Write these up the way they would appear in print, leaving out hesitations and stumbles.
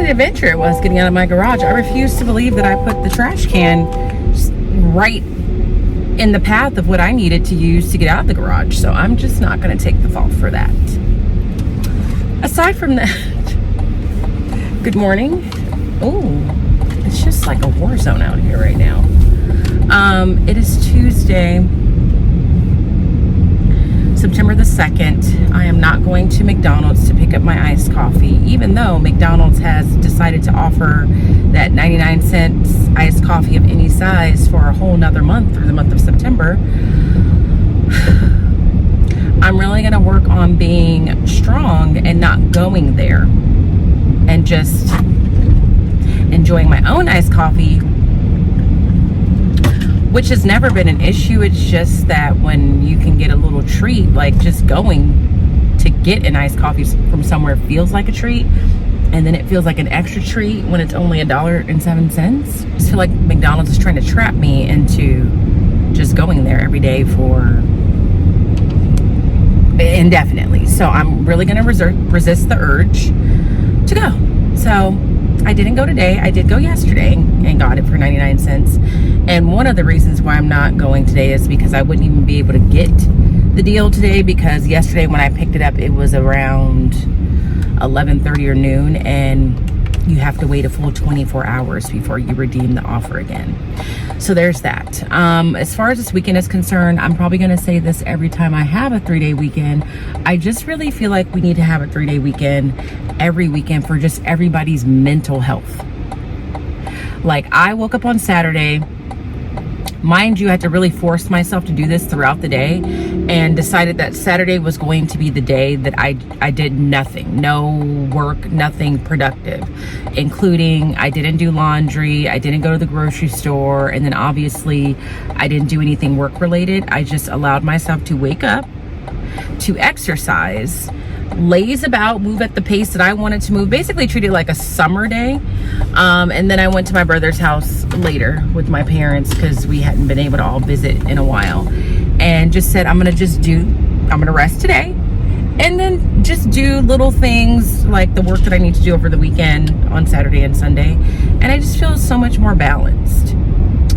adventure it was getting out of my garage. I refuse to believe that I put the trash can right in the path of what I needed to use to get out of the garage. So I'm just not going to take the fault for that. Aside from that, good morning. Oh, it's just like a war zone out here right now. It is Tuesday, September the 2nd. I am not going to McDonald's to pick up my iced coffee, even though McDonald's has decided to offer that 99-cent iced coffee of any size for a whole nother month, through the month of September. I'm really going to work on being strong and not going there and just enjoying my own iced coffee, which has never been an issue. It's just that when you can get a little treat, like just going to get an iced coffee from somewhere feels like a treat, and then it feels like an extra treat when it's only $1.07. I just feel like McDonald's is trying to trap me into just going there every day for indefinitely. So I'm really going to resist the urge to go. So I didn't go today. I did go yesterday and got it for 99 cents. And one of the reasons why I'm not going today is because I wouldn't even be able to get the deal today, because yesterday when I picked it up, it was around 11:30 or noon, and you have to wait a full 24 hours before you redeem the offer again. So there's that. As far as this weekend is concerned, I'm probably going to say this every time I have a 3-day weekend. I just really feel like we need to have a 3-day weekend every weekend for just everybody's mental health. Like, I woke up on Saturday. Mind you, I had to really force myself to do this throughout the day, and decided that Saturday was going to be the day that I did nothing, no work, nothing productive, including I didn't do laundry, I didn't go to the grocery store, and then obviously I didn't do anything work related. I just allowed myself to wake up, to exercise, laze about, move at the pace that I wanted to move, basically treat it like a summer day. And then I went to my brother's house later with my parents, because we hadn't been able to all visit in a while, and just said, I'm gonna rest today, and then just do little things like the work that I need to do over the weekend on Saturday and Sunday. And I just feel so much more balanced.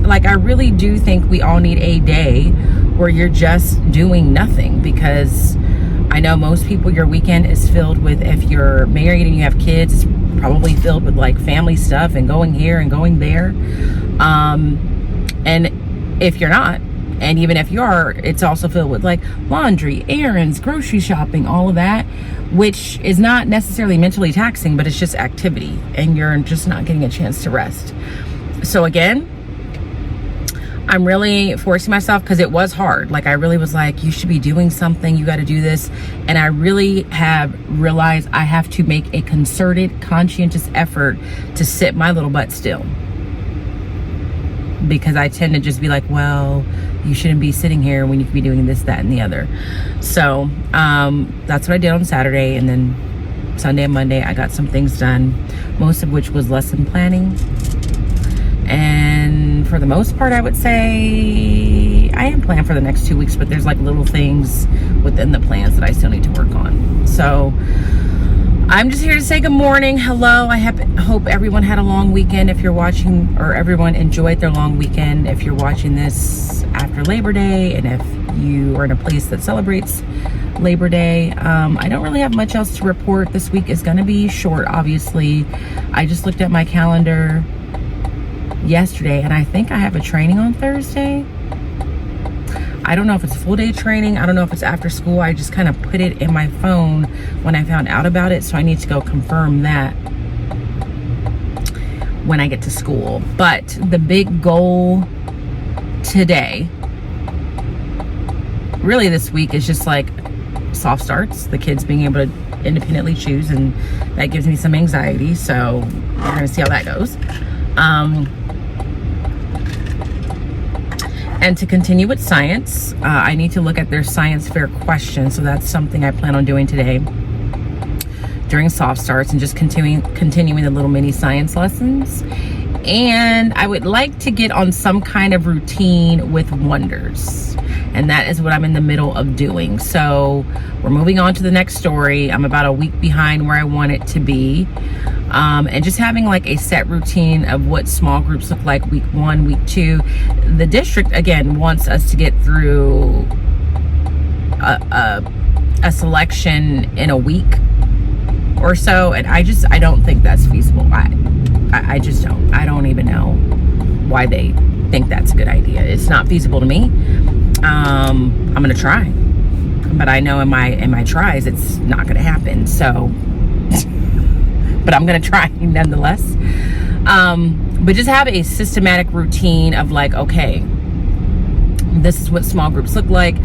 Like, I really do think we all need a day where you're just doing nothing, because I know most people, your weekend is filled with, if you're married and you have kids, it's probably filled with like family stuff and going here and going there. And if you're not, and even if you are, it's also filled with like laundry, errands, grocery shopping, all of that, which is not necessarily mentally taxing, but it's just activity, and you're just not getting a chance to rest. So again, I'm really forcing myself, because it was hard. Like, I really was like, you should be doing something, you got to do this. And I really have realized I have to make a concerted, conscientious effort to sit my little butt still, because I tend to just be like, well, you shouldn't be sitting here when you could be doing this, that, and the other. So that's what I did on Saturday. And then Sunday and Monday, I got some things done, most of which was lesson planning. And for the most part, I would say I am planned for the next 2 weeks, but there's like little things within the plans that I still need to work on. So I'm just here to say good morning. Hello. I hope everyone had a long weekend if you're watching, or everyone enjoyed their long weekend if you're watching this after Labor Day, and if you are in a place that celebrates Labor Day. I don't really have much else to report. This week is going to be short, obviously. I just looked at my calendar yesterday, and I think I have a training on Thursday. I don't know if it's full day training. I don't know if it's after school. I just kind of put it in my phone when I found out about it, so I need to go confirm that when I get to school. But the big goal today, really this week, is just like soft starts, the kids being able to independently choose, and that gives me some anxiety, so we're gonna see how that goes. And to continue with science, I need to look at their science fair questions. So that's something I plan on doing today during soft starts, and just continuing the little mini science lessons. And I would like to get on some kind of routine with Wonders, and that is what I'm in the middle of doing. So we're moving on to the next story. I'm about a week behind where I want it to be. and just having like a set routine of what small groups look like week 1, week 2. The district, again, wants us to get through a selection in a week or so, and I don't think that's feasible. I just don't. I don't even know why they think that's a good idea. It's not feasible to me. I'm gonna try, but I know in my tries it's not gonna happen. So, but I'm gonna try nonetheless. But just have a systematic routine of like, okay, this is what small groups look like.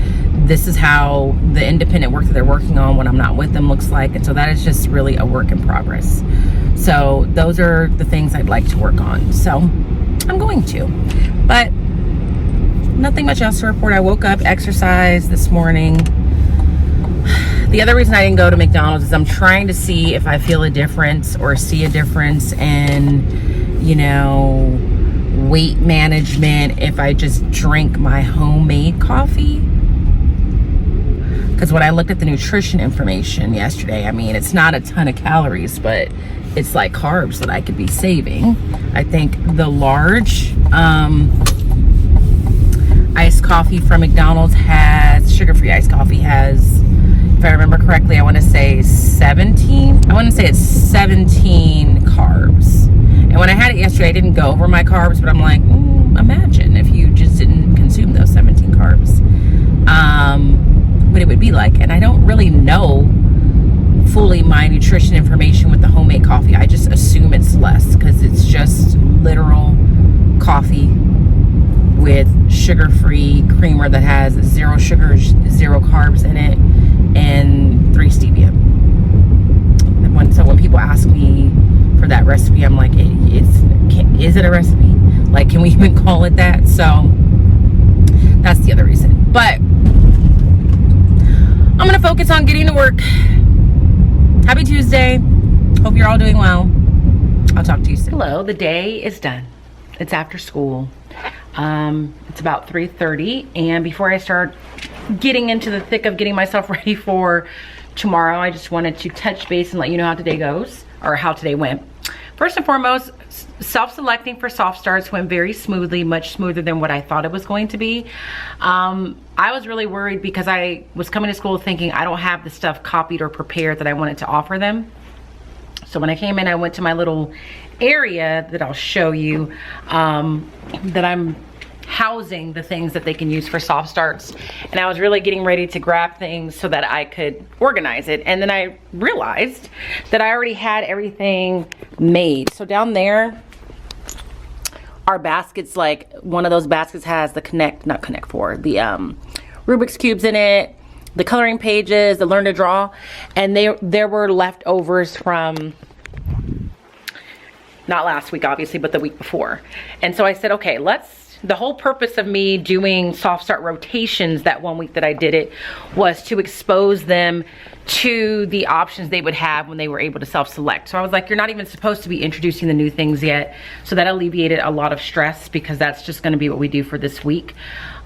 This is how the independent work that they're working on when I'm not with them looks like. And so that is just really a work in progress. So those are the things I'd like to work on. So I'm going to, but nothing much else to report. I woke up, exercised this morning. The other reason I didn't go to McDonald's is I'm trying to see if I feel a difference or see a difference in, you know, weight management if I just drink my homemade coffee. Because when I looked at the nutrition information yesterday, I mean, it's not a ton of calories, but it's like carbs that I could be saving. I think the large iced coffee from McDonald's has, sugar-free iced coffee has, if I remember correctly, I want to say it's 17 carbs. And when I had it yesterday, I didn't go over my carbs, but I'm like, imagine if you just didn't consume those 17 carbs. What it would be like. And I don't really know fully my nutrition information with the homemade coffee. I just assume it's less because it's just literal coffee with sugar-free creamer that has 0 sugar, 0 carbs in it, and 3 stevia. So when people ask me for that recipe, I'm like, is it a recipe? Like, can we even call it that? So that's the other reason. But I'm gonna focus on getting to work. Happy Tuesday. Hope you're all doing well. I'll talk to you soon. Hello, the day is done. It's after school. It's about 3:30, and before I start getting into the thick of getting myself ready for tomorrow, I just wanted to touch base and let you know how today goes, or how today went. First and foremost, self-selecting for soft starts went very smoothly, much smoother than what I thought it was going to be. I was really worried because I was coming to school thinking I don't have the stuff copied or prepared that I wanted to offer them. So when I came in, I went to my little area that I'll show you, that I'm housing the things that they can use for soft starts, and I was really getting ready to grab things so that I could organize it, and then I realized that I already had everything made. So down there are baskets, like one of those baskets has the Rubik's cubes in it, the coloring pages, the learn to draw, and there were leftovers from not last week obviously, but the week before. And so I said, okay, the whole purpose of me doing soft start rotations that one week that I did it was to expose them to the options they would have when they were able to self-select. So I was like, you're not even supposed to be introducing the new things yet. So that alleviated a lot of stress, because that's just gonna be what we do for this week.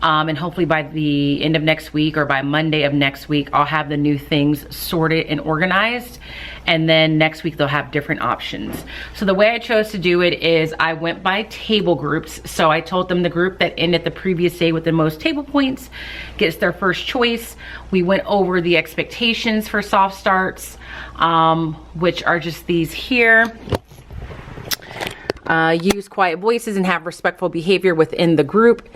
And hopefully by the end of next week or by Monday of next week, I'll have the new things sorted and organized. And then next week they'll have different options. So the way I chose to do it is I went by table groups. So I told them the group that ended the previous day with the most table points gets their first choice. We went over the expectations for soft starts, which are just these here. Use quiet voices and have respectful behavior within the group.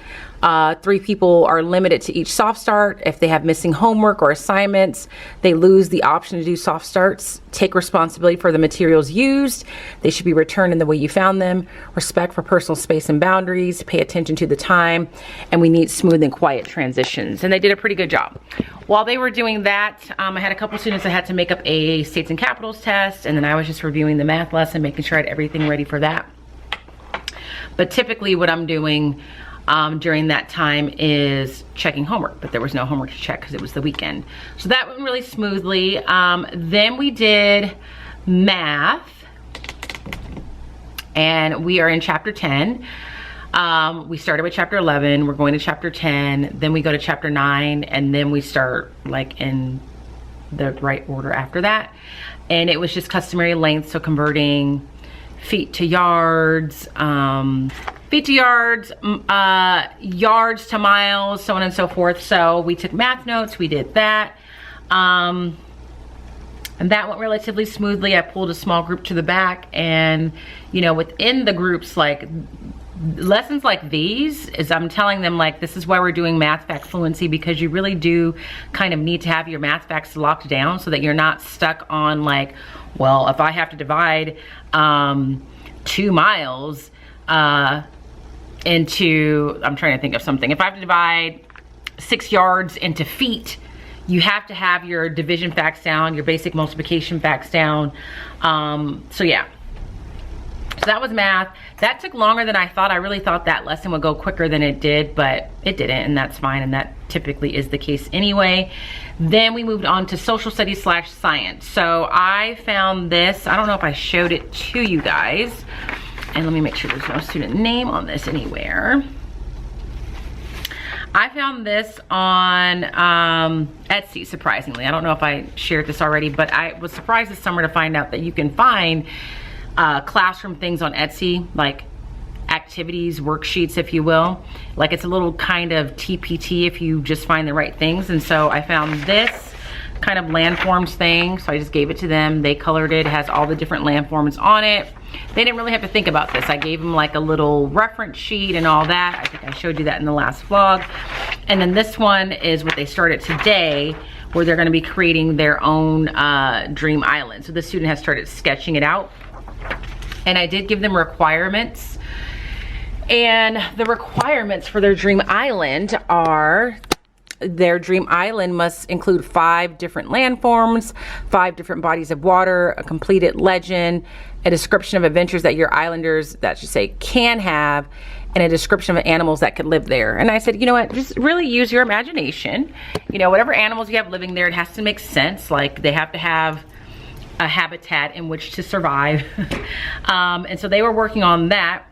3 people are limited to each soft start. If they have missing homework or assignments, they lose the option to do soft starts. Take responsibility for the materials used. They should be returned in the way you found them. Respect for personal space and boundaries. Pay attention to the time. And we need smooth and quiet transitions. And they did a pretty good job. While they were doing that, I had a couple students that had to make up a states and capitals test. And then I was just reviewing the math lesson, making sure I had everything ready for that. But typically what I'm doing during that time is checking homework, but there was no homework to check because it was the weekend. So that went really smoothly. Then we did math, and we are in chapter 10. We started with chapter 11, we're going to chapter 10, then we go to chapter 9, and then we start like in the right order after that. And it was just customary length, so converting feet to yards, yards to miles, so on and so forth. So we took math notes, we did that. And that went relatively smoothly. I pulled a small group to the back, and you know, within the groups, like lessons like these is I'm telling them, like, this is why we're doing math fact fluency, because you really do kind of need to have your math facts locked down so that you're not stuck on like, well, if I have to divide 2 miles into, I'm trying to think of something, if I have to divide 6 yards into feet, you have to have your division facts down, your basic multiplication facts down. So yeah, so that was math. That took longer than I thought. I really thought that lesson would go quicker than it did, but it didn't, and that's fine, and that typically is the case anyway. Then we moved on to social studies / science. So I found this, I don't know if I showed it to you guys, and let me make sure there's no student name on this anywhere. I found this on Etsy, surprisingly. I don't know if I shared this already, but I was surprised this summer to find out that you can find classroom things on Etsy, like activities, worksheets, if you will. Like it's a little kind of TPT if you just find the right things. And so I found this kind of landforms thing, so I just gave it to them. They colored it, has all the different landforms on it. They didn't really have to think about this. I gave them like a little reference sheet and all that. I think I showed you that in the last vlog. And then this one is what they started today, where they're gonna be creating their own dream island. So the student has started sketching it out. And I did give them requirements. And the requirements for their dream island are, their dream island must include 5 different landforms, 5 different bodies of water, a completed legend, a description of adventures that your islanders, that should say, can have, and a description of animals that could live there. And I said, you know what, just really use your imagination. You know, whatever animals you have living there, it has to make sense. Like they have to have a habitat in which to survive. And so they were working on that.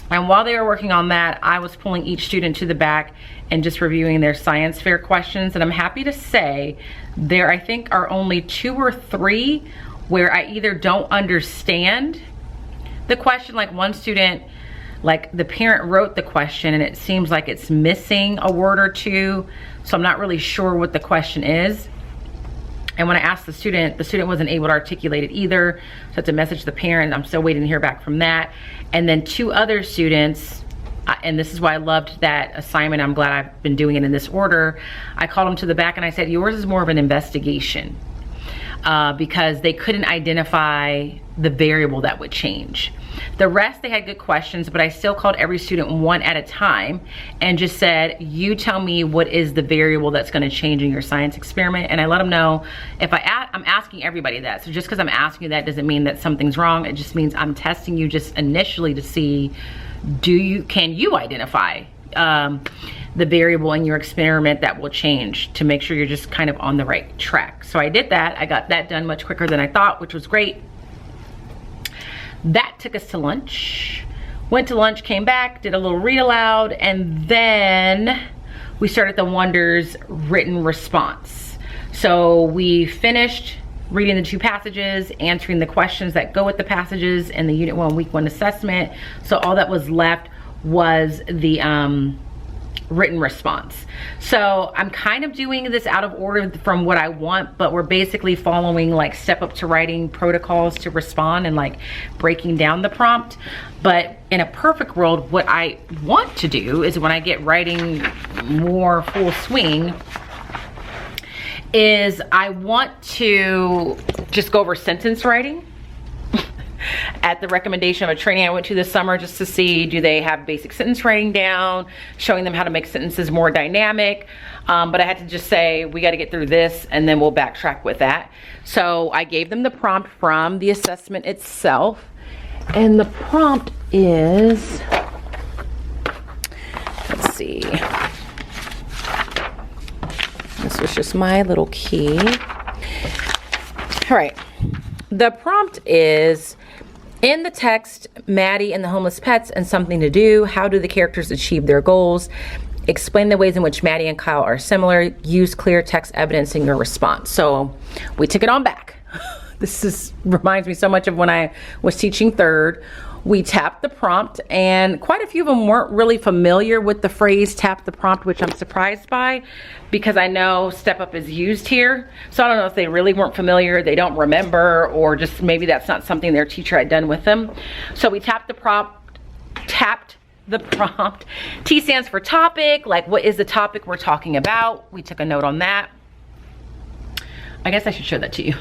And while they were working on that, I was pulling each student to the back and just reviewing their science fair questions. And I'm happy to say there, I think, are only 2 or 3 where I either don't understand the question. Like one student, like the parent wrote the question and it seems like it's missing a word or 2. So I'm not really sure what the question is. And when I asked the student wasn't able to articulate it either. So I had to message the parent. I'm still waiting to hear back from that. And then 2 other students, and this is why I loved that assignment. I'm glad I've been doing it in this order. I called them to the back and I said, yours is more of an investigation, because they couldn't identify the variable that would change. The rest, they had good questions, but I still called every student one at a time and just said, you tell me what is the variable that's gonna change in your science experiment. And I let them know, if I'm asking everybody that. So just because I'm asking you that doesn't mean that something's wrong. It just means I'm testing you just initially to see, can you identify the variable in your experiment that will change, to make sure you're just kind of on the right track. So I did that. I got that done much quicker than I thought, which was great. That took us to lunch. Went to lunch, came back, did a little read aloud, and then we started the Wonders written response. So we finished reading the 2 passages, answering the questions that go with the passages in the Unit 1 Week 1 assessment. So all that was left was the written response. So I'm kind of doing this out of order from what I want, but we're basically following like step up to writing protocols to respond and like breaking down the prompt. But in a perfect world, what I want to do is when I get writing more full swing, is I want to just go over sentence writing at the recommendation of a training I went to this summer, just to see, do they have basic sentence writing down, showing them how to make sentences more dynamic. But I had to just say, we got to get through this and then we'll backtrack with that. So I gave them the prompt from the assessment itself. And the prompt is, let's see. This was just my little key. All right. The prompt is, in the text, Maddie and the homeless pets and something to do, how do the characters achieve their goals? Explain the ways in which Maddie and Kyle are similar. Use clear text evidence in your response. So we took it on back. This reminds me so much of when I was teaching third. We tapped the prompt, and quite a few of them weren't really familiar with the phrase tap the prompt, which I'm surprised by, because I know Step Up is used here. So I don't know if they really weren't familiar, they don't remember, or just maybe that's not something their teacher had done with them. So we tapped the prompt. T stands for topic, like what is the topic we're talking about? We took a note on that. I guess I should show that to you.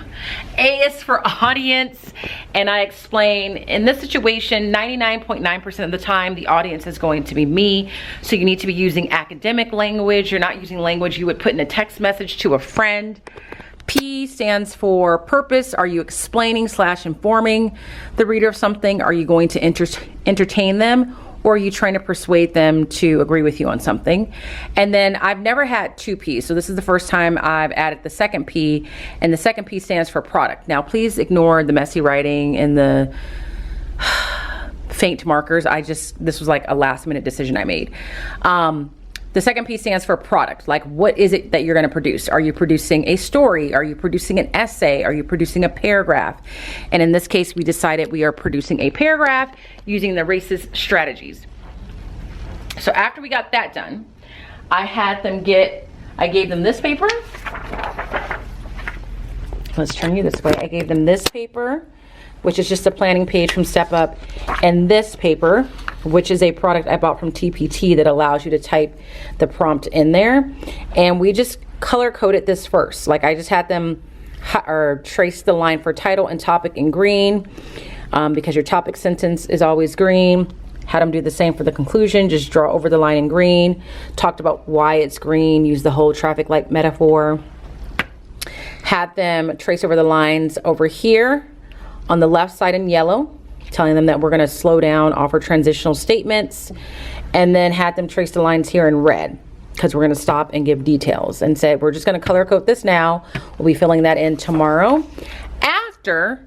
A is for audience, and I explain in this situation 99.9% of the time the audience is going to be me, so you need to be using academic language. You're not using language you would put in a text message to a friend. P stands for purpose. Are you explaining / informing the reader of something? Are you going to entertain them? Or are you trying to persuade them to agree with you on something? And then I've never had 2 P's, so this is the first time I've added the second P, and the second P stands for product. Now please ignore the messy writing and the faint markers. This was like a last minute decision I made. The second P stands for product. Like, what is it that you're gonna produce? Are you producing a story? Are you producing an essay? Are you producing a paragraph? And in this case, we decided we are producing a paragraph using the racist strategies. So after we got that done, I gave them this paper. Let's turn you this way. I gave them this paper, which is just a planning page from Step Up, and this paper, which is a product I bought from TPT that allows you to type the prompt in there. And we just color coded this first. Like, I just had them trace the line for title and topic in green, because your topic sentence is always green. Had them do the same for the conclusion, just draw over the line in green. Talked about why it's green, use the whole traffic light metaphor. Had them trace over the lines over here on the left side in yellow, telling them that we're gonna slow down, offer transitional statements, and then had them trace the lines here in red, because we're gonna stop and give details, and said we're just gonna color code this now. We'll be filling that in tomorrow. After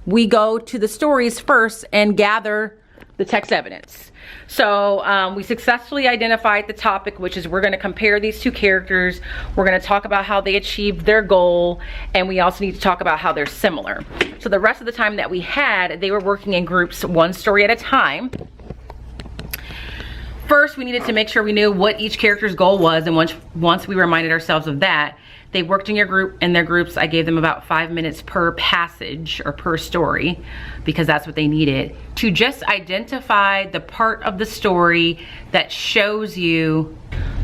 we go to the stories first and gather the text evidence. So we successfully identified the topic, which is we're going to compare these 2 characters. We're going to talk about how they achieved their goal, and we also need to talk about how they're similar. So the rest of the time that we had, they were working in groups, 1 story at a time. First, we needed to make sure we knew what each character's goal was, and once we reminded ourselves of that, they worked in their groups. I gave them about 5 minutes per passage or per story, because that's what they needed, to just identify the part of the story that shows you.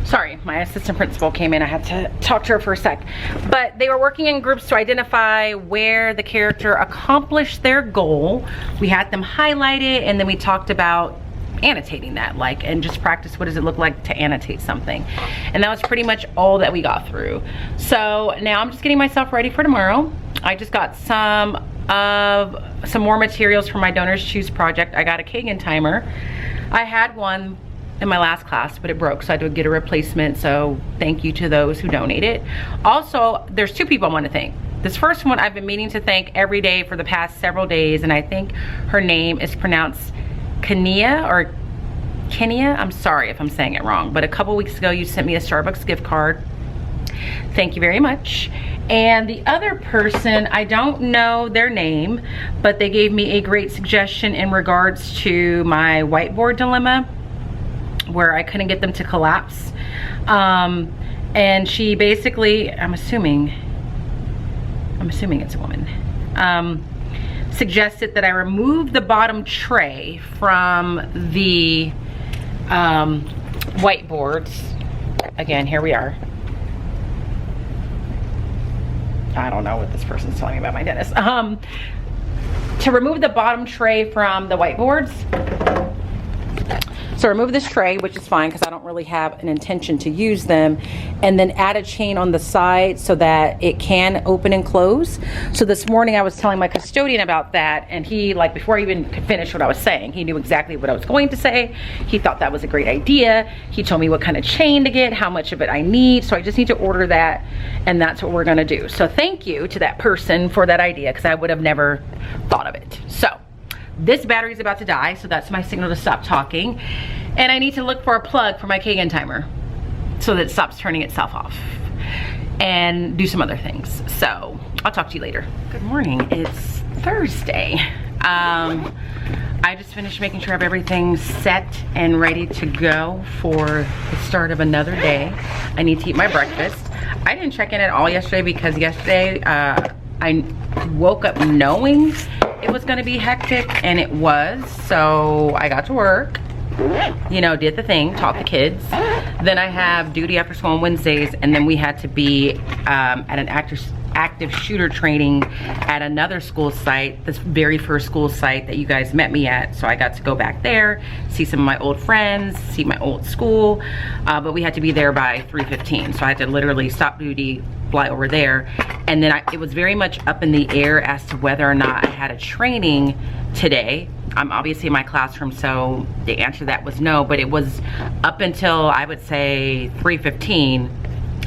Sorry, my assistant principal came in. I had to talk to her for a sec. But they were working in groups to identify where the character accomplished their goal. We had them highlight it, and then we talked about annotating that, and just practice what does it look like to annotate something. And that was pretty much all that we got through. So now I'm just getting myself ready for tomorrow. I just got some more materials for my Donors Choose project. I got a Kagan timer. I had one in my last class, but it broke, so I had to get a replacement. So thank you to those who donated. Also, there's 2 people I want to thank. This first one I've been meaning to thank every day for the past several days, and I think her name is pronounced Kenia or Kenya. I'm sorry if I'm saying it wrong, but a couple weeks ago you sent me a Starbucks gift card. Thank you very much. And the other person, I don't know their name, but they gave me a great suggestion in regards to my whiteboard dilemma, where I couldn't get them to collapse. And she basically, I'm assuming it's a woman, suggested that I remove the bottom tray from the whiteboards. Again, here we are. I don't know what this person's telling me about my dentist. To remove the bottom tray from the whiteboards. So remove this tray, which is fine because I don't really have an intention to use them, and then add a chain on the side so that it can open and close. So this morning I was telling my custodian about that, and he, before I even could finish what I was saying, he knew exactly what I was going to say. He thought that was a great idea. He told me what kind of chain to get, how much of it I need, so I just need to order that, and that's what we're gonna do. So thank you to that person for that idea, because I would have never thought of it. So this battery is about to die, so that's my signal to stop talking. And I need to look for a plug for my Kagan timer. so that it stops turning itself off, and do some other things. So I'll talk to you later. Good morning, it's Thursday. I just finished making sure I have everything set and ready to go for the start of another day. I need to eat my breakfast. I didn't check in at all yesterday because yesterday I woke up knowing it was gonna be hectic, and it was. So I got to work, you know, did the thing, taught the kids. Then I have duty after school on Wednesdays, and then we had to be at an active shooter training at another school site, this very first school site that you guys met me at. So I got to go back there, see some of my old friends, see my old school, but we had to be there by 3:15. So I had to literally stop duty, fly over there, and then it was very much up in the air as to whether or not I had a training today. I'm obviously in my classroom, so the answer to that was no, but it was up until, I would say, 3:15.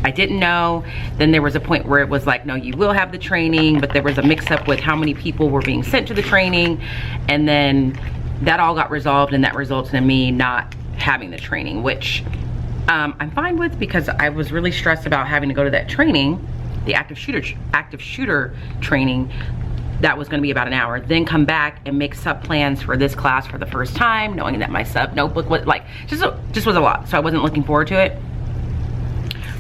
I didn't know. Then there was a point where it was like, no, you will have the training, but there was a mix-up with how many people were being sent to the training, and then that all got resolved, and that resulted in me not having the training, which I'm fine with, because I was really stressed about having to go to that training, the active shooter training. That was going to be about an hour, then come back and make sub plans for this class for the first time, knowing that my sub notebook was like, just was a lot. So I wasn't looking forward to it.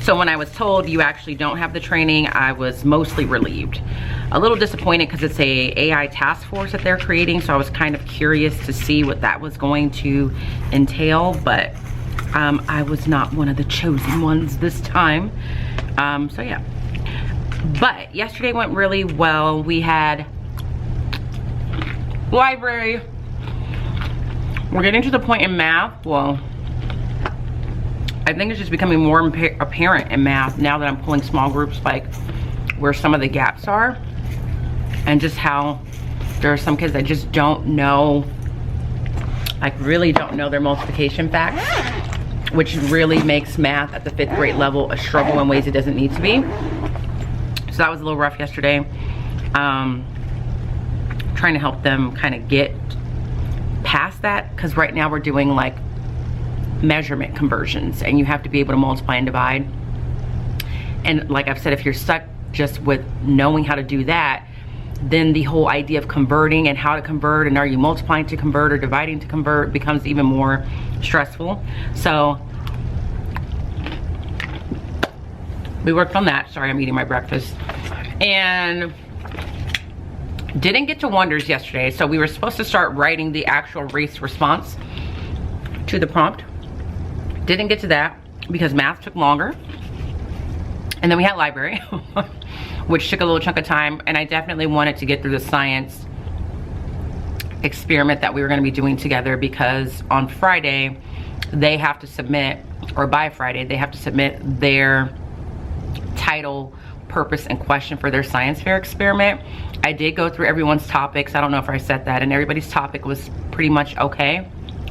So when I was told you actually don't have the training, I was mostly relieved. A little disappointed because it's a AI task force that they're creating, so I was kind of curious to see what that was going to entail, but I was not one of the chosen ones this time. So yeah. But yesterday went really well. We had library. We're getting to the point in math, well, I think it's just becoming more apparent in math now that I'm pulling small groups, like where some of the gaps are, and just how there are some kids that just don't know, like really don't know their multiplication facts, which really makes math at the 5th grade level a struggle in ways it doesn't need to be. So that was a little rough yesterday. Trying to help them kind of get past that, because right now we're doing like measurement conversions, and you have to be able to multiply and divide. And like I've said, if you're stuck just with knowing how to do that, then the whole idea of converting and how to convert, and are you multiplying to convert or dividing to convert, becomes even more stressful. So we worked on that. Sorry, I'm eating my breakfast. And didn't get to wonders yesterday. So we were supposed to start writing the actual race response to the prompt. Didn't get to that because math took longer. And then we had library, which took a little chunk of time. And I definitely wanted to get through the science experiment that we were going to be doing together, because on Friday they have to submit, or by Friday they have to submit their title, purpose, and question for their science fair experiment. I did go through everyone's topics. I don't know if I said that, and everybody's topic was pretty much okay,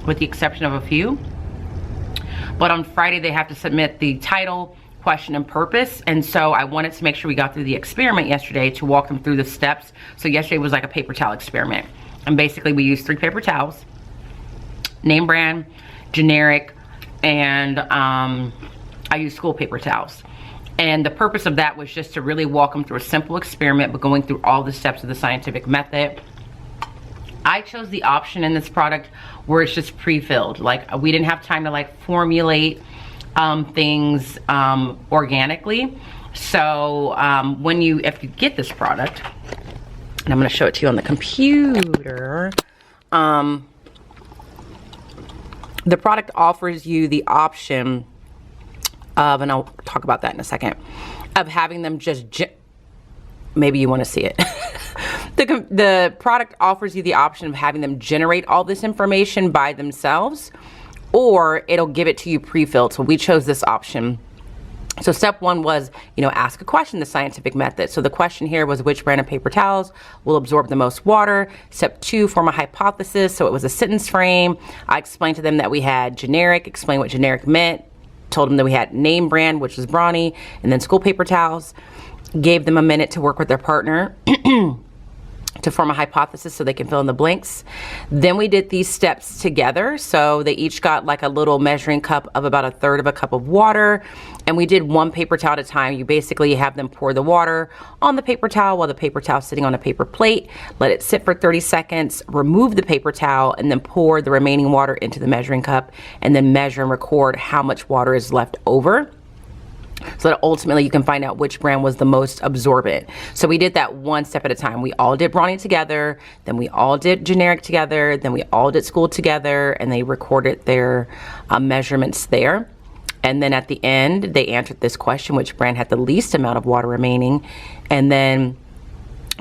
with the exception of a few. But on Friday they have to submit the title, question, and purpose, and so I wanted to make sure we got through the experiment yesterday to walk them through the steps. So yesterday was like a paper towel experiment, and basically we used 3 paper towels, name brand, generic, and I used school paper towels. And the purpose of that was just to really walk them through a simple experiment, but going through all the steps of the scientific method. I chose the option in this product where it's just pre-filled. Like, we didn't have time to like formulate things organically. So if you get this product, and I'm gonna show it to you on the computer, the product offers you the option of, and I'll talk about that in a second, of having them just, maybe you want to see it. The product offers you the option of having them generate all this information by themselves, or it'll give it to you pre-filled. So we chose this option. So step 1 was, ask a question, the scientific method. So the question here was, which brand of paper towels will absorb the most water? Step 2, form a hypothesis. So it was a sentence frame. I explained to them that we had generic, explained what generic meant, told them that we had name brand, which was Brawny, and then school paper towels. Gave them a minute to work with their partner. to form a hypothesis so they can fill in the blanks. Then we did these steps together. So they each got like a little measuring cup of about 1/3 of a cup of water. And we did one paper towel at a time. You basically have them pour the water on the paper towel while the paper towel is sitting on a paper plate. Let it sit for 30 seconds, remove the paper towel, and then pour the remaining water into the measuring cup, and then measure and record how much water is left over, so that ultimately you can find out which brand was the most absorbent. So we did that one step at a time. We all did Brawny together, then we all did generic together, then we all did school together, and they recorded their measurements there. And then at the end, they answered this question: which brand had the least amount of water remaining, and then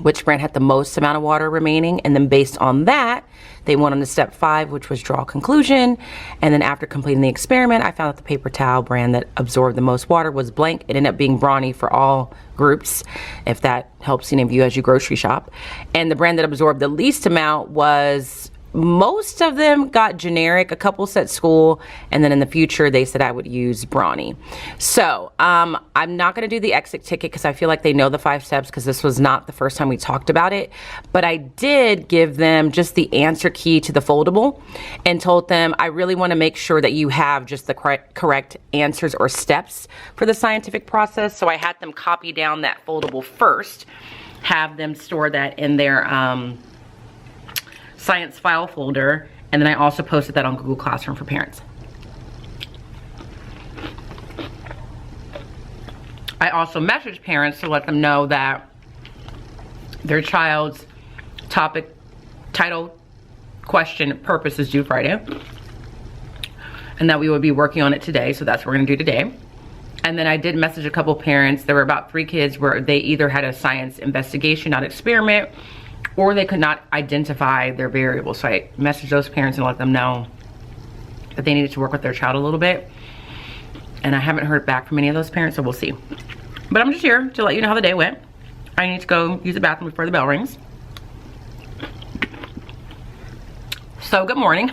which brand had the most amount of water remaining. And then based on that, they went on to step 5, which was draw a conclusion. And then after completing the experiment, I found that the paper towel brand that absorbed the most water was blank. It ended up being Brawny for all groups, if that helps any of you as you grocery shop. And the brand that absorbed the least amount was, most of them got generic, a couple said school, and then in the future they said I would use Brawny. So I'm not going to do the exit ticket because I feel like they know the 5 steps, because this was not the first time we talked about it. But I did give them just the answer key to the foldable and told them I really want to make sure that you have just the correct answers or steps for the scientific process. So I had them copy down that foldable first, have them store that in their science file folder, and then I also posted that on Google Classroom for parents. I also messaged parents to let them know that their child's topic, title, question, purpose is due Friday, and that we would be working on it today. So that's what we're gonna do today. And then I did message a couple parents. There were about 3 kids where they either had a science investigation, not experiment, or they could not identify their variables. So I messaged those parents and let them know that they needed to work with their child a little bit. And I haven't heard back from any of those parents, so we'll see. But I'm just here to let you know how the day went. I need to go use the bathroom before the bell rings. So good morning.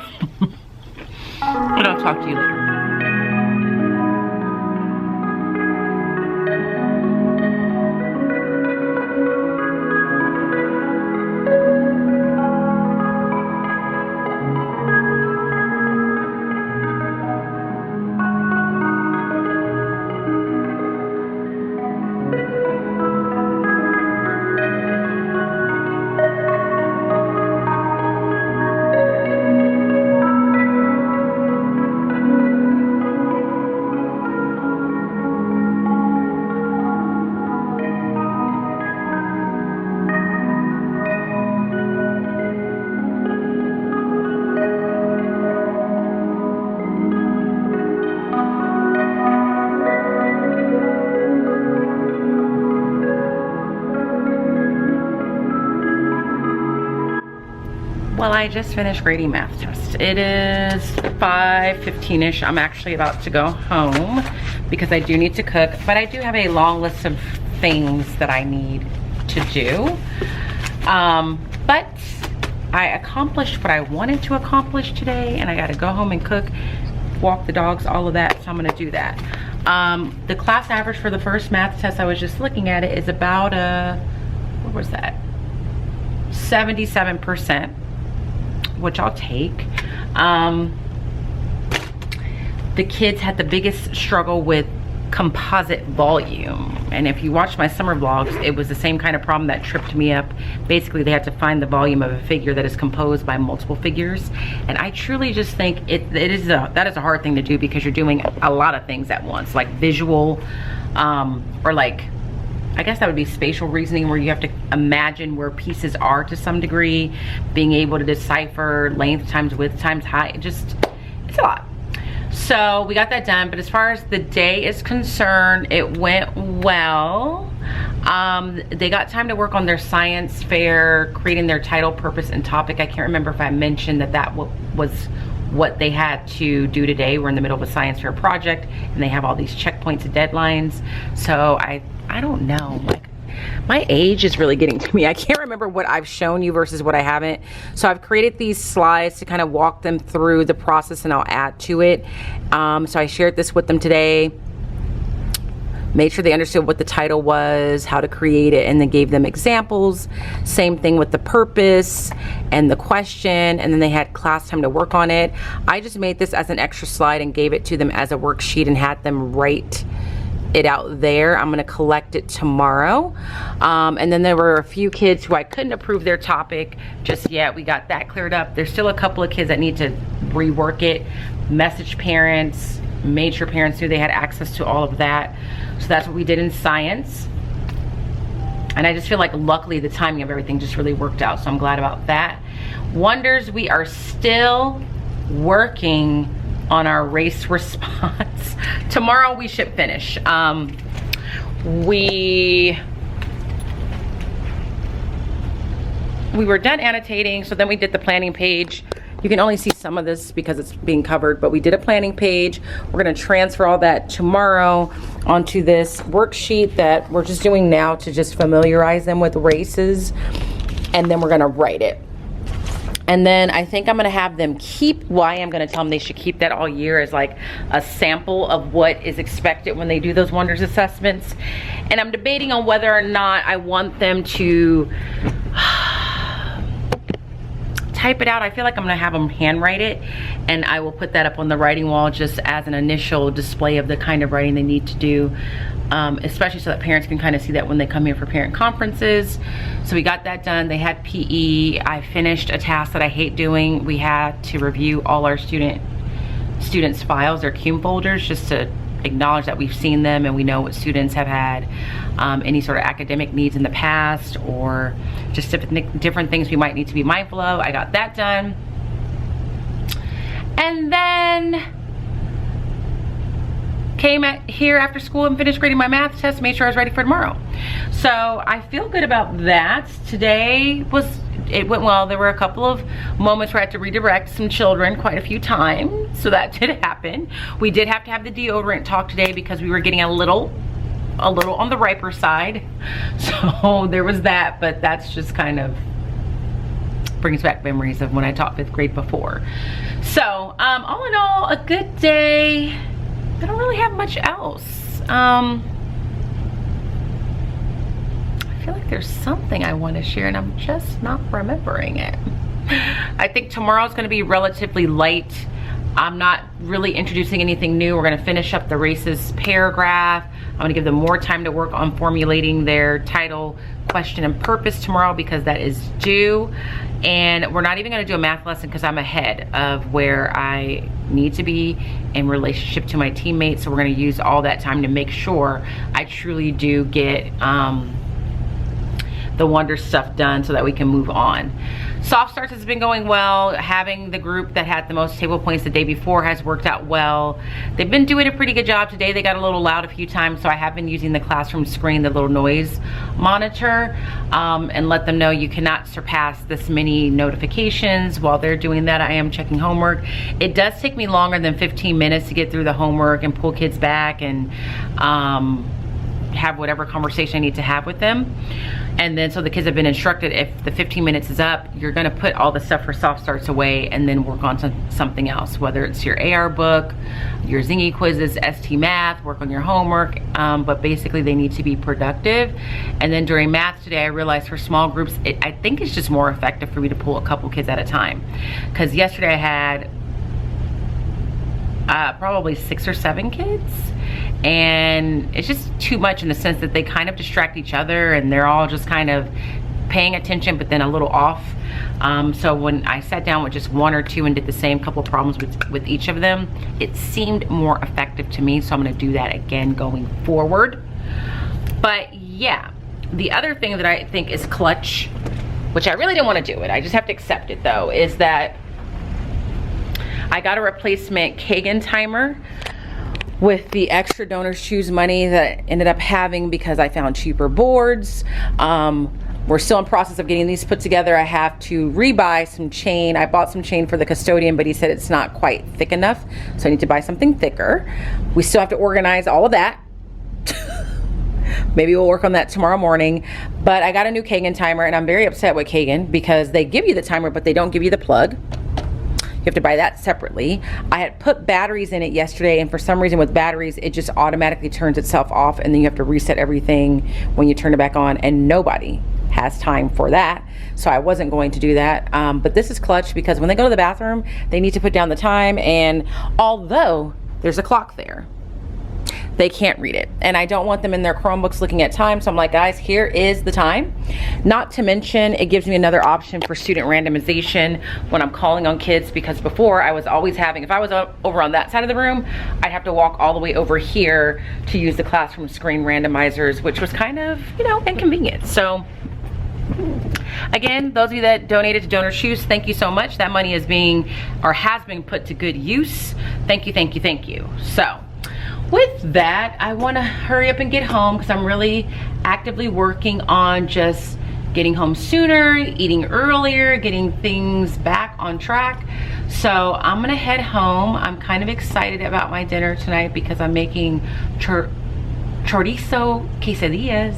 And I'll talk to you later. Well, I just finished grading math test. It is 5:15-ish. I'm actually about to go home because I do need to cook, but I do have a long list of things that I need to do. But I accomplished what I wanted to accomplish today, and I got to go home and cook, walk the dogs, all of that, so I'm going to do that. The class average for the first math test, I was just looking at it, is about what was that? 77%. Which I'll take. The kids had the biggest struggle with composite volume, and if you watch my summer vlogs, it was the same kind of problem that tripped me up. Basically, they had to find the volume of a figure that is composed by multiple figures, and I truly just think that is a hard thing to do, because you're doing a lot of things at once, like visual, or like, I guess that would be spatial reasoning, where you have to imagine where pieces are to some degree, being able to decipher length times width times height. It's a lot. So we got that done, but as far as the day is concerned, it went well. They got time to work on their science fair, creating their title, purpose, and topic. I can't remember if I mentioned that was what they had to do today. We're in the middle of a science fair project, and they have all these checkpoints and deadlines. So I don't know, like, my age is really getting to me. I can't remember what I've shown you versus what I haven't. So I've created these slides to kind of walk them through the process, and I'll add to it. So I shared this with them today. made sure they understood what the title was, how to create it, and then gave them examples. Same thing with the purpose and the question, and then they had class time to work on it. I just made this as an extra slide and gave it to them as a worksheet and had them write it out there. I'm gonna collect it tomorrow. And then there were a few kids who I couldn't approve their topic just yet. We got that cleared up. There's still a couple of kids that need to rework it, message parents, made sure parents knew they had access to all of that. So that's what we did in science. And I just feel like luckily the timing of everything just really worked out. So I'm glad about that. Wonders, we are still working on our race response. Tomorrow we should finish. We were done annotating, so then we did the planning page. You can only see some of this because it's being covered, but we did a planning page. We're gonna transfer all that tomorrow onto this worksheet that we're just doing now to just familiarize them with races, and then we're gonna write it. And then I think I'm gonna have them keep, why I'm gonna tell them they should keep that all year as like a sample of what is expected when they do those Wonders assessments. And I'm debating on whether or not I want them to type it out. I feel like I'm gonna have them handwrite it, and I will put that up on the writing wall just as an initial display of the kind of writing they need to do, especially so that parents can kind of see that when they come here for parent conferences. So we got that done. They had PE. I finished a task that I hate doing. We had to review all our students' files, their CUME folders, just to acknowledge that we've seen them and we know what students have had any sort of academic needs in the past, or just different things we might need to be mindful of. I got that done. And then came here after school and finished grading my math test, made sure I was ready for tomorrow. So I feel good about that. Today it went well. There were a couple of moments where I had to redirect some children quite a few times, so that did happen. We did have to have the deodorant talk today because we were getting a little on the riper side. So there was that, but that's just kind of brings back memories of when I taught 5th grade before. So all in all, a good day. I don't really have much else. I feel like there's something I want to share and I'm just not remembering it. I think tomorrow's going to be relatively light. I'm not really introducing anything new. We're going to finish up the races paragraph. I'm going to give them more time to work on formulating their title, question, and purpose tomorrow because that is due. And we're not even going to do a math lesson because I'm ahead of where I need to be in relationship to my teammates. So we're going to use all that time to make sure I truly do get the Wonder stuff done so that we can move on. Soft starts has been going well. Having the group that had the most table points the day before has worked out well. They've been doing a pretty good job today. They got a little loud a few times, so I have been using the classroom screen, the little noise monitor, and let them know you cannot surpass this many notifications. While they're doing that, I am checking homework. It does take me longer than 15 minutes to get through the homework and pull kids back and have whatever conversation I need to have with them. And then so the kids have been instructed, if the 15 minutes is up, you're gonna put all the stuff for soft starts away and then work on something else, whether it's your AR book, your Zingy quizzes, ST math, work on your homework, but basically they need to be productive. And then during math today, I realized for small groups, I think it's just more effective for me to pull a couple kids at a time. Because yesterday I had probably 6 or 7 kids, and it's just too much in the sense that they kind of distract each other and they're all just kind of paying attention but then a little off. So when I sat down with just 1 or 2 and did the same couple problems with each of them, it seemed more effective to me. So I'm going to do that again going forward. But yeah, the other thing that I think is clutch, which I really didn't want to do it, I just have to accept it though, is that I got a replacement Kagan timer with the extra donors choose money that ended up having because I found cheaper boards. We're still in process of getting these put together. I have to rebuy some chain. I bought some chain for the custodian, but he said it's not quite thick enough, so I need to buy something thicker. We still have to organize all of that. Maybe we'll work on that tomorrow morning. But I got a new Kagan timer, and I'm very upset with Kagan because they give you the timer, but they don't give you the plug. You have to buy that separately. I had put batteries in it yesterday, and for some reason with batteries, it just automatically turns itself off, and then you have to reset everything when you turn it back on, and nobody has time for that. So I wasn't going to do that. But this is clutch because when they go to the bathroom, they need to put down the time, and although there's a clock there, they can't read it, and I don't want them in their Chromebooks looking at time. So I'm like, guys, here is the time. Not to mention, it gives me another option for student randomization when I'm calling on kids, because before I was always having, if I was over on that side of the room, I'd have to walk all the way over here to use the classroom screen randomizers, which was kind of, you know, inconvenient. So again, those of you that donated to Donor Shoes, thank you so much. That money is being, or has been, put to good use. Thank you, thank you, thank you. So with that, I want to hurry up and get home because I'm really actively working on just getting home sooner, eating earlier, getting things back on track. So I'm gonna head home. I'm kind of excited about my dinner tonight because I'm making chorizo quesadillas,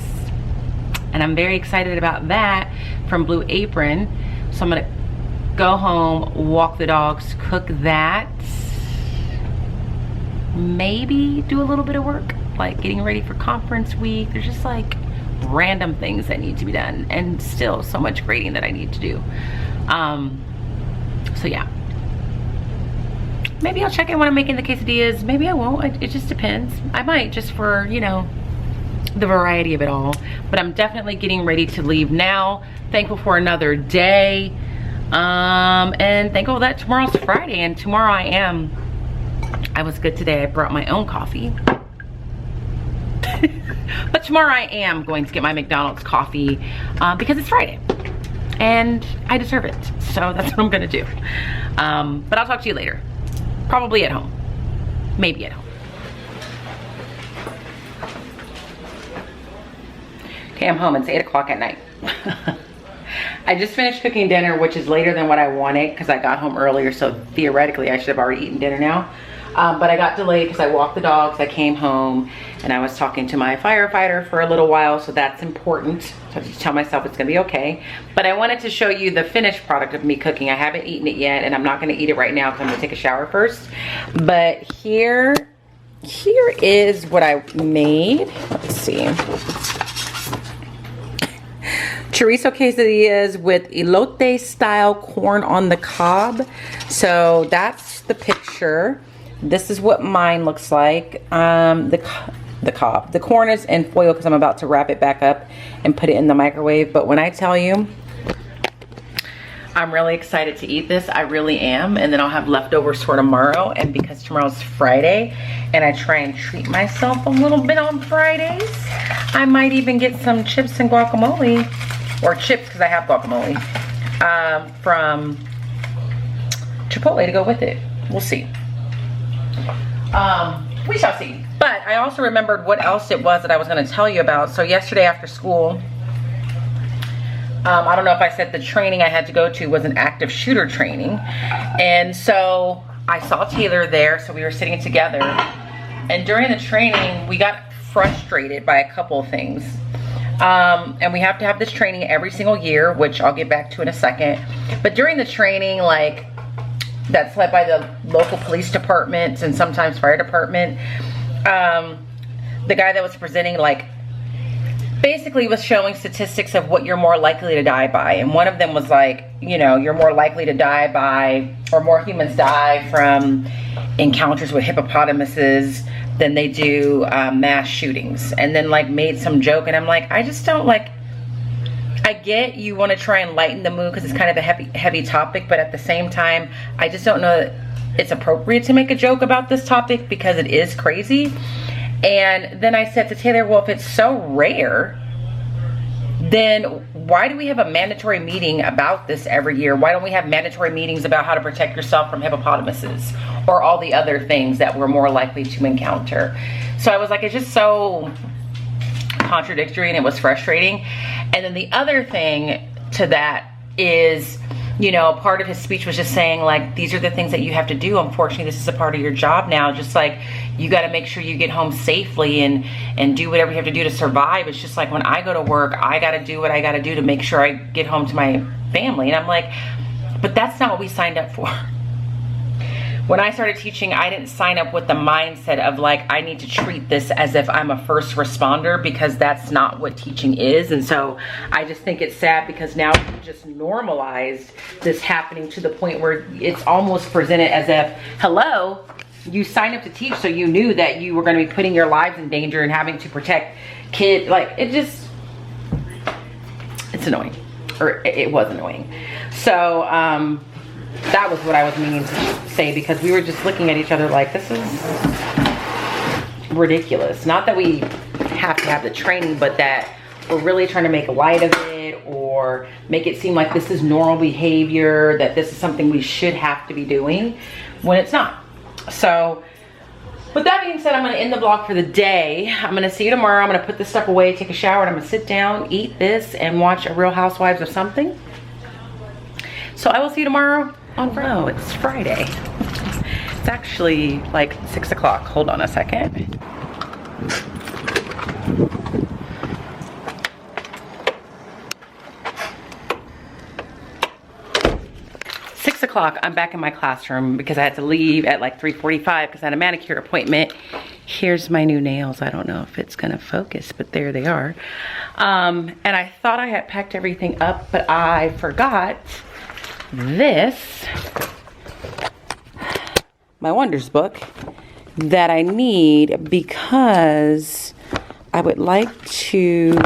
and I'm very excited about that from Blue Apron. So I'm gonna go home, walk the dogs, cook that, maybe do a little bit of work, like getting ready for conference week. There's just like random things that need to be done, and still so much grading that I need to do. So yeah, maybe I'll check in when I'm making the quesadillas. Maybe I won't. It just depends. I might, just for, you know, the variety of it all. But I'm definitely getting ready to leave now. Thankful for another day, and thankful that tomorrow's Friday, and tomorrow I was good today. I brought my own coffee. But tomorrow I am going to get my McDonald's coffee because it's Friday and I deserve it. So that's what I'm gonna do. But I'll talk to you later. Probably at home. Maybe at home. Okay, I'm home. It's 8 o'clock at night. I just finished cooking dinner, which is later than what I wanted because I got home earlier. So theoretically, I should have already eaten dinner now. But I got delayed because I walked the dogs, I came home, and I was talking to my firefighter for a little while, so that's important. So I just tell myself it's gonna be okay. But I wanted to show you the finished product of me cooking. I haven't eaten it yet, and I'm not gonna eat it right now because I'm gonna take a shower first. But here is what I made. Let's see. Chorizo quesadillas with elote style corn on the cob. So that's the picture. This is what mine looks like. The cob. The corn is in foil because I'm about to wrap it back up and put it in the microwave. But when I tell you, I'm really excited to eat this. I really am. And then I'll have leftovers for tomorrow. And because tomorrow's Friday and I try and treat myself a little bit on Fridays, I might even get some chips and guacamole, or chips because I have guacamole, from Chipotle to go with it. We'll see. We shall see. But I also remembered what else it was that I was going to tell you about. So yesterday after school, I don't know if I said the training I had to go to was an active shooter training. And so I saw Taylor there, so we were sitting together. And during the training, we got frustrated by a couple of things. And we have to have this training every single year, which I'll get back to in a second. But during the training, like, that's led by the local police departments and sometimes fire department, the guy that was presenting, like, basically was showing statistics of what you're more likely to die by. And one of them was like, you know, you're more likely to die by, or more humans die from encounters with hippopotamuses than they do mass shootings. And then like made some joke, and I'm like, I just don't like, I get you want to try and lighten the mood because it's kind of a heavy topic, but at the same time, I just don't know that it's appropriate to make a joke about this topic because it is crazy. And then I said to Taylor, well, if it's so rare, then why do we have a mandatory meeting about this every year? Why don't we have mandatory meetings about how to protect yourself from hippopotamuses or all the other things that we're more likely to encounter? So I was like, it's just so contradictory, and it was frustrating. And then the other thing to that is, you know, part of his speech was just saying, like, these are the things that you have to do. Unfortunately, this is a part of your job now. Just like, you got to make sure you get home safely and do whatever you have to do to survive. It's just like, when I go to work, I got to do what I got to do to make sure I get home to my family. And I'm like, but that's not what we signed up for. when I started teaching, I didn't sign up with the mindset of like, I need to treat this as if I'm a first responder, because that's not what teaching is. And so I just think it's sad because now we just normalized this happening to the point where it's almost presented as if, hello, you signed up to teach, so you knew that you were going to be putting your lives in danger and having to protect kids. Like, it's annoying, or it was annoying. So that was what I was meaning to say, because we were just looking at each other like, this is ridiculous. Not that we have to have the training, but that we're really trying to make light of it or make it seem like this is normal behavior, that this is something we should have to be doing when it's not. So with that being said, I'm going to end the vlog for the day. I'm going to see you tomorrow. I'm going to put this stuff away, take a shower, and I'm going to sit down, eat this, and watch a Real Housewives or something. So I will see you tomorrow on Friday. Oh, it's Friday. It's actually like 6 o'clock. Hold on a second. I'm back in my classroom because I had to leave at like 3:45 because I had a manicure appointment. Here's my new nails. I don't know if it's gonna focus, but there they are. And I thought I had packed everything up, but I forgot this, my Wonders book, that I need because I would like to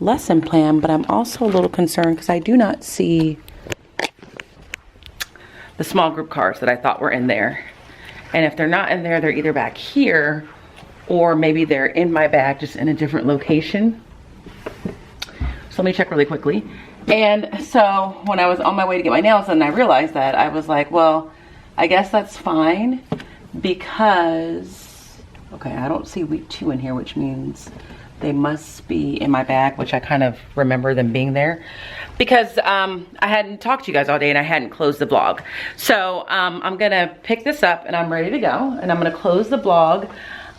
lesson plan, but I'm also a little concerned because I do not see the small group cards that I thought were in there. And if they're not in there, they're either back here or maybe they're in my bag, just in a different location. So let me check really quickly. And so when I was on my way to get my nails done, I realized that, I was like, well, I guess that's fine because, okay, I don't see week 2 in here, which means they must be in my bag, which I kind of remember them being there because I hadn't talked to you guys all day and I hadn't closed the vlog. So I'm gonna pick this up and I'm ready to go, and I'm gonna close the vlog.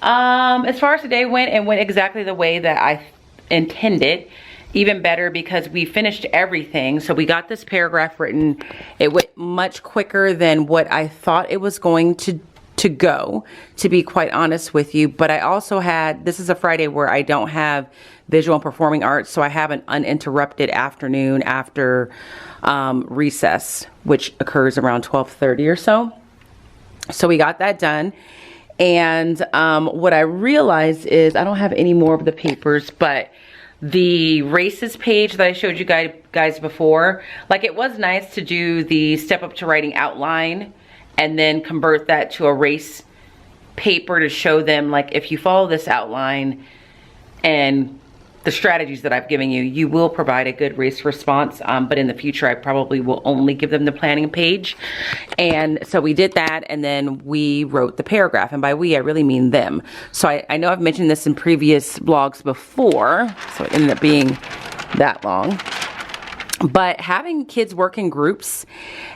As far as today went, it went exactly the way that I intended. Even better because we finished everything. So we got this paragraph written. It went much quicker than what I thought it was going to go, to be quite honest with you. But I also had, this is a Friday where I don't have visual and performing arts, so I have an uninterrupted afternoon after recess, which occurs around 12:30 or so. So we got that done. And what I realized is I don't have any more of the papers, but the races page that I showed you guys before, like, it was nice to do the step up to writing outline and then convert that to a race paper to show them, like, if you follow this outline and the strategies that I've given you, you will provide a good race response. But in the future, I probably will only give them the planning page. And so we did that, and then we wrote the paragraph. And by we, I really mean them. So I know I've mentioned this in previous vlogs before, so it ended up being that long. But having kids work in groups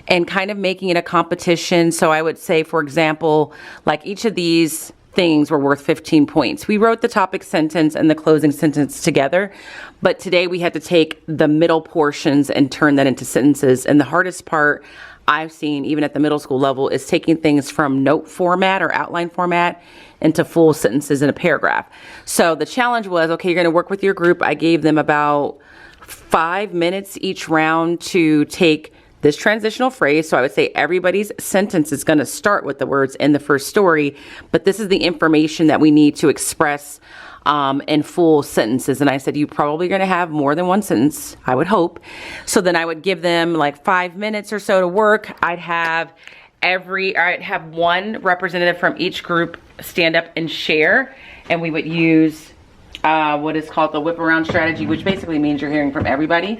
and kind of making it a competition. So I would say, for example, like, each of these things were worth 15 points. We wrote the topic sentence and the closing sentence together, but today we had to take the middle portions and turn that into sentences. And the hardest part I've seen, even at the middle school level, is taking things from note format or outline format into full sentences in a paragraph. So the challenge was, okay, you're going to work with your group. I gave them about 5 minutes each round to take this transitional phrase. So I would say everybody's sentence is going to start with the words in the first story, but this is the information that we need to express in full sentences. And I said, you're probably going to have more than one sentence, I would hope. So then I would give them like 5 minutes or so to work. I'd have one representative from each group stand up and share, and we would use what is called the whip around strategy, which basically means you're hearing from everybody.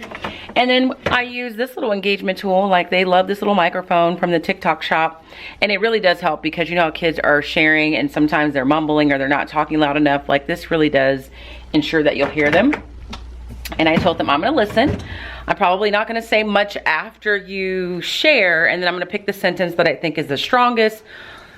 And then I use this little engagement tool. Like, they love this little microphone from the TikTok shop, and it really does help because you know how kids are sharing and sometimes they're mumbling or they're not talking loud enough. Like, this really does ensure that you'll hear them. And I told them I'm gonna listen. I'm probably not gonna say much after you share, and then I'm gonna pick the sentence that I think is the strongest,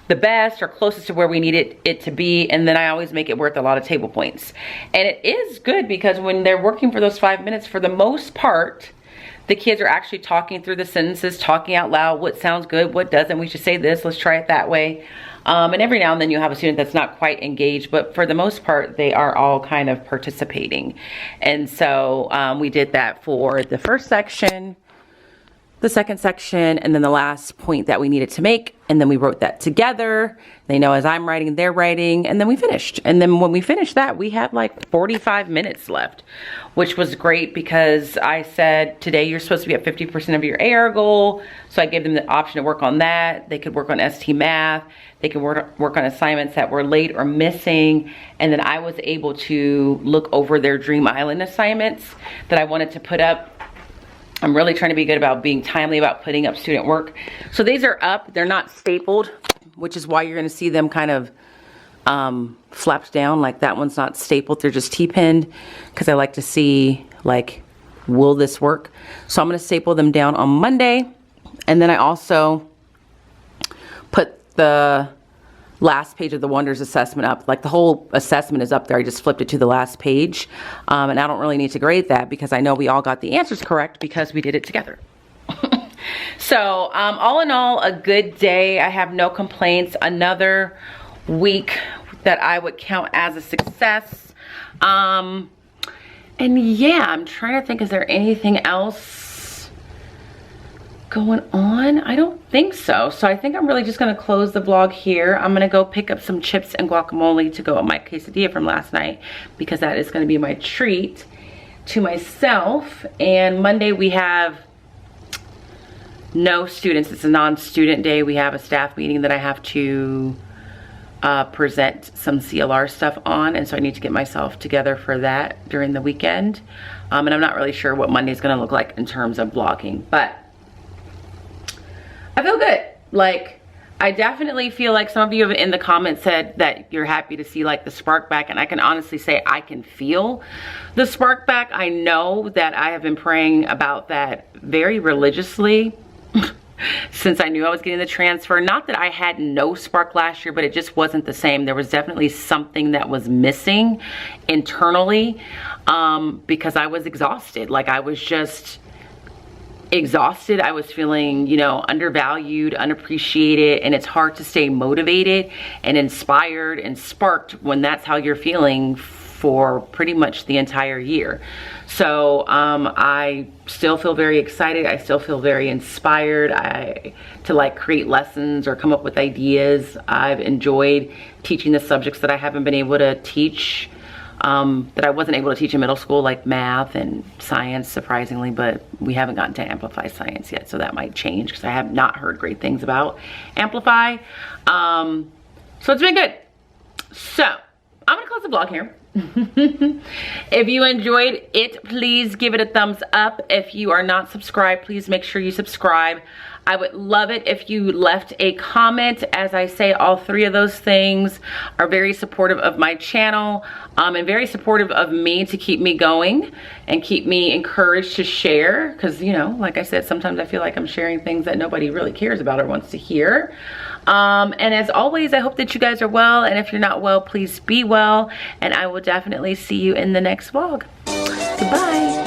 the best, or closest to where we need it to be, and then I always make it worth a lot of table points. And it is good because when they're working for those 5 minutes, for the most part, the kids are actually talking through the sentences, talking out loud, what sounds good, what doesn't, we should say this, let's try it that way. And every now and then you have a student that's not quite engaged, but for the most part, they are all kind of participating. And so we did that for the first section, the second section, and then the last point that we needed to make. And then we wrote that together. They know as I'm writing, they're writing, and then we finished. And then when we finished that, we had like 45 minutes left, which was great because I said, today you're supposed to be at 50% of your AR goal. So I gave them the option to work on that. They could work on ST math. They could work on assignments that were late or missing. And then I was able to look over their Dream Island assignments that I wanted to put up. I'm really trying to be good about being timely about putting up student work. So these are up, they're not stapled, which is why you're gonna see them kind of flapped down. Like that one's not stapled, they're just T-pinned, because I like to see, like, will this work? So I'm gonna staple them down on Monday. And then I also put the last page of the Wonders assessment up. Like the whole assessment is up there. I just flipped it to the last page. And I don't really need to grade that because I know we all got the answers correct because we did it together. So all in all, a good day. I have no complaints. Another week that I would count as a success. And yeah, I'm trying to think, is there anything else going on? I don't think so. So I think I'm really just gonna close the vlog here. I'm gonna go pick up some chips and guacamole to go with my quesadilla from last night because that is gonna be my treat to myself. And Monday we have no students. It's a non-student day. We have a staff meeting that I have to present some CLR stuff on, and so I need to get myself together for that during the weekend. And I'm not really sure what Monday's gonna look like in terms of vlogging, but I feel good. Like, I definitely feel like some of you have in the comments said that you're happy to see like the spark back, and I can honestly say I can feel the spark back. I know that I have been praying about that very religiously since I knew I was getting the transfer. Not that I had no spark last year, but it just wasn't the same. There was definitely something that was missing internally because I was exhausted. Like I was just exhausted. I was feeling, you know, undervalued, unappreciated, and it's hard to stay motivated and inspired and sparked when that's how you're feeling for pretty much the entire year. So I still feel very excited. I still feel very inspired to like create lessons or come up with ideas. I've enjoyed teaching the subjects that I haven't been able to teach, that I wasn't able to teach in middle school, like math and science, surprisingly, but we haven't gotten to Amplify Science yet, so that might change because I have not heard great things about Amplify. So it's been good. So I'm gonna close the vlog here. If you enjoyed it, please give it a thumbs up. If you are not subscribed, please make sure you subscribe. I would love it if you left a comment. As I say, all three of those things are very supportive of my channel and very supportive of me to keep me going and keep me encouraged to share. Because, you know, like I said, sometimes I feel like I'm sharing things that nobody really cares about or wants to hear. And as always, I hope that you guys are well. And if you're not well, please be well. And I will definitely see you in the next vlog. Goodbye.